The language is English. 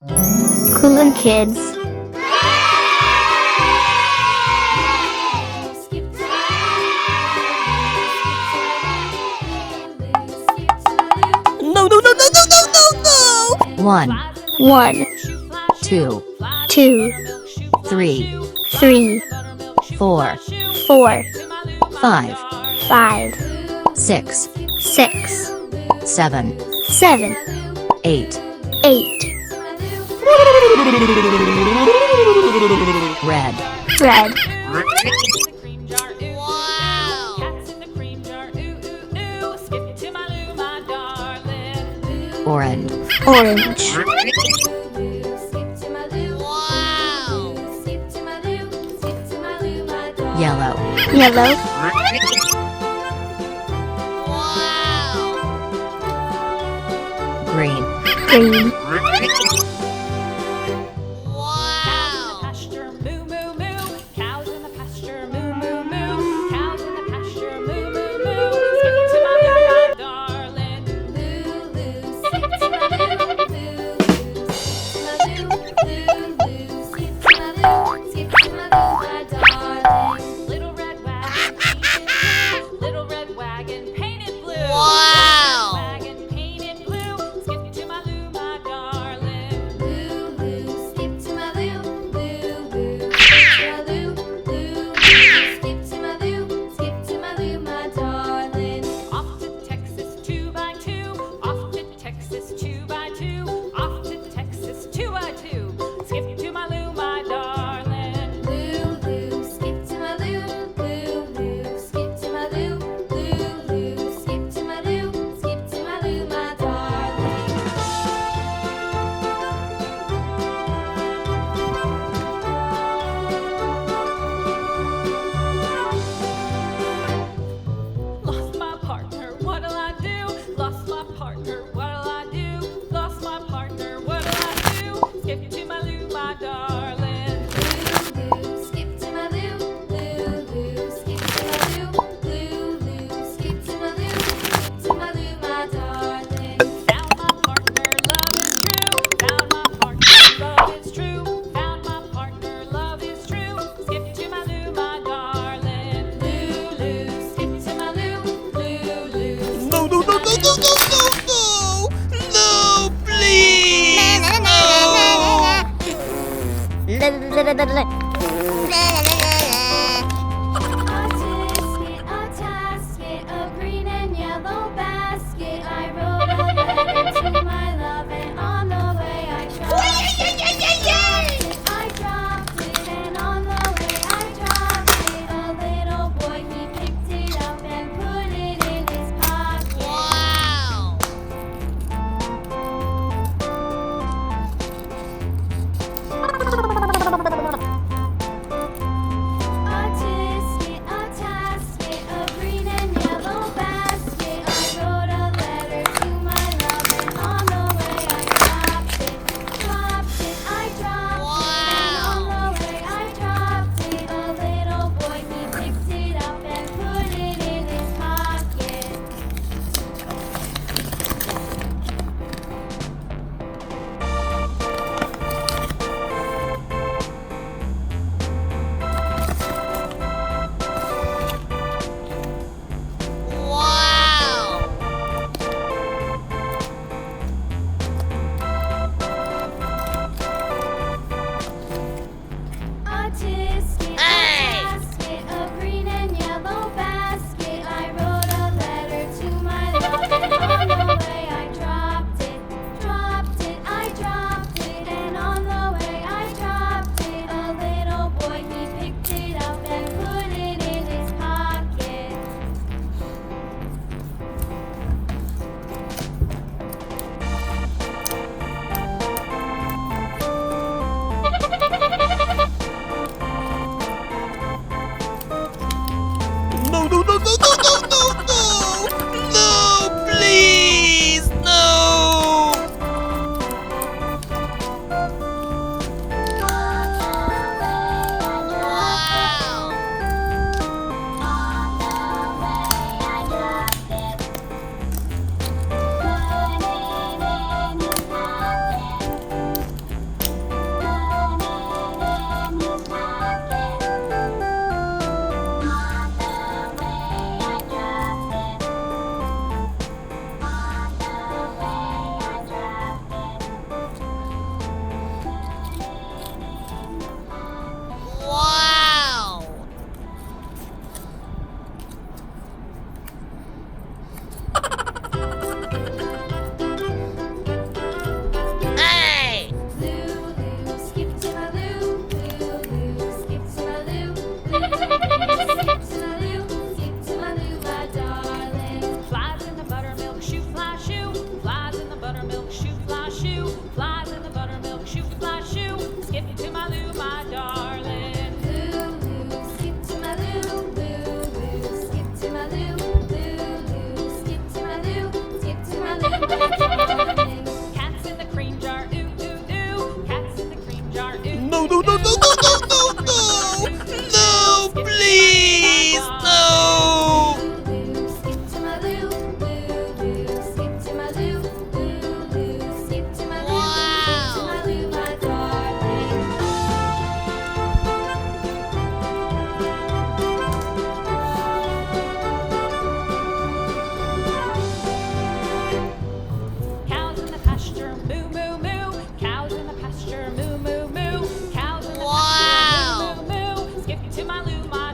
Cool kids. No, no, no, no, no, no, no, no! 1, 1, 2, 2, 3, 3, 4, 4, 5, 5, 6, 6, 7, 7, 8, 8. red, Red. orange, Orange. yellow, Yellow. green, Green. Lost my partner, what'll I do? Lost my partner, what'll I do? Lost my partner, what'll I do? Skip to my loo, my darling. Loo, skip to my loo, loo, skip to my loo, loo, skip to my loo, my darling. Found my partner, love is true. Found my partner, love is true. Found my partner, love is true. Skip to my loo, my darling. Loo, skip to my loo, loo. No, no, no, no, no, no, no, no! No, please! A tasket, a green and yellow basket. I wrote a letter to my love, and on the way I dropped it. I dropped it, and on the way I dropped it. A little boy, he picked it up and put it in his pocket. Wow! to my loo, my